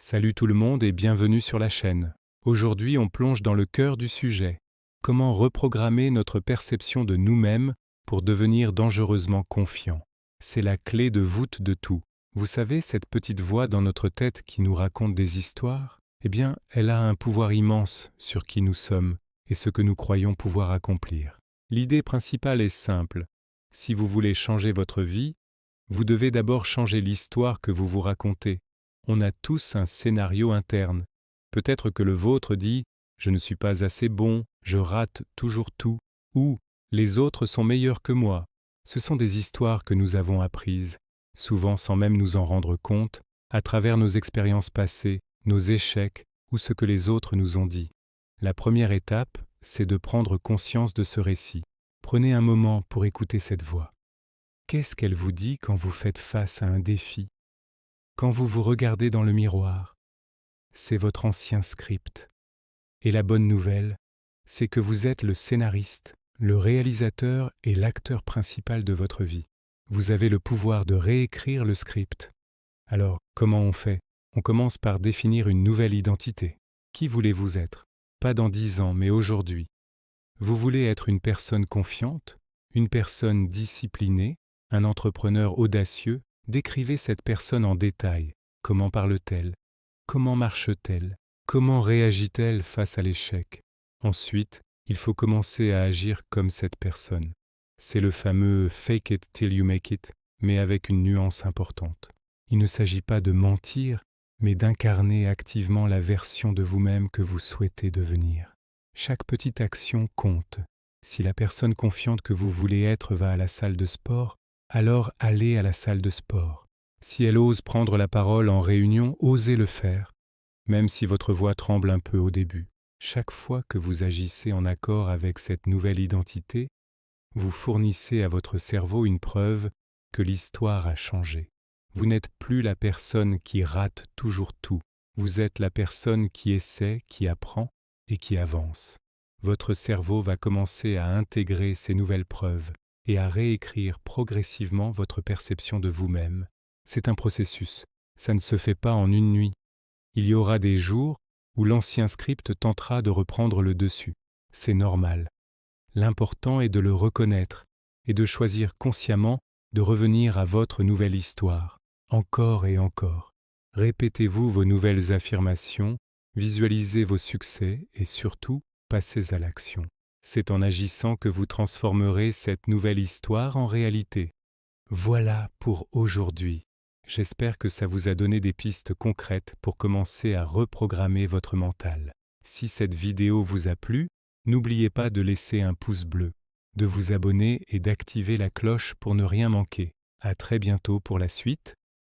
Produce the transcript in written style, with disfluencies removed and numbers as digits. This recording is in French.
Salut tout le monde et bienvenue sur la chaîne. Aujourd'hui, on plonge dans le cœur du sujet. Comment reprogrammer notre perception de nous-mêmes pour devenir dangereusement confiants? C'est la clé de voûte de tout. Vous savez, cette petite voix dans notre tête qui nous raconte des histoires? Eh bien, elle a un pouvoir immense sur qui nous sommes et ce que nous croyons pouvoir accomplir. L'idée principale est simple. Si vous voulez changer votre vie, vous devez d'abord changer l'histoire que vous vous racontez. On a tous un scénario interne. Peut-être que le vôtre dit « Je ne suis pas assez bon, je rate toujours tout » ou « Les autres sont meilleurs que moi ». Ce sont des histoires que nous avons apprises, souvent sans même nous en rendre compte, à travers nos expériences passées, nos échecs ou ce que les autres nous ont dit. La première étape, c'est de prendre conscience de ce récit. Prenez un moment pour écouter cette voix. Qu'est-ce qu'elle vous dit quand vous faites face à un défi? Quand vous vous regardez dans le miroir? C'est votre ancien script. Et la bonne nouvelle, c'est que vous êtes le scénariste, le réalisateur et l'acteur principal de votre vie. Vous avez le pouvoir de réécrire le script. Alors, comment on fait? On commence par définir une nouvelle identité. Qui voulez-vous être? Pas dans 10 ans, mais aujourd'hui. Vous voulez être une personne confiante, une personne disciplinée, un entrepreneur audacieux? Décrivez cette personne en détail. Comment parle-t-elle? Comment marche-t-elle? Comment réagit-elle face à l'échec? Ensuite, il faut commencer à agir comme cette personne. C'est le fameux « fake it till you make it », mais avec une nuance importante. Il ne s'agit pas de mentir, mais d'incarner activement la version de vous-même que vous souhaitez devenir. Chaque petite action compte. Si la personne confiante que vous voulez être va à la salle de sport, alors allez à la salle de sport. Si elle ose prendre la parole en réunion, osez le faire, même si votre voix tremble un peu au début. Chaque fois que vous agissez en accord avec cette nouvelle identité, vous fournissez à votre cerveau une preuve que l'histoire a changé. Vous n'êtes plus la personne qui rate toujours tout. Vous êtes la personne qui essaie, qui apprend et qui avance. Votre cerveau va commencer à intégrer ces nouvelles preuves et à réécrire progressivement votre perception de vous-même. C'est un processus. Ça ne se fait pas en une nuit. Il y aura des jours où l'ancien script tentera de reprendre le dessus. C'est normal. L'important est de le reconnaître et de choisir consciemment de revenir à votre nouvelle histoire, encore et encore. Répétez-vous vos nouvelles affirmations, visualisez vos succès et surtout, passez à l'action. C'est en agissant que vous transformerez cette nouvelle histoire en réalité. Voilà pour aujourd'hui. J'espère que ça vous a donné des pistes concrètes pour commencer à reprogrammer votre mental. Si cette vidéo vous a plu, n'oubliez pas de laisser un pouce bleu, de vous abonner et d'activer la cloche pour ne rien manquer. À très bientôt pour la suite.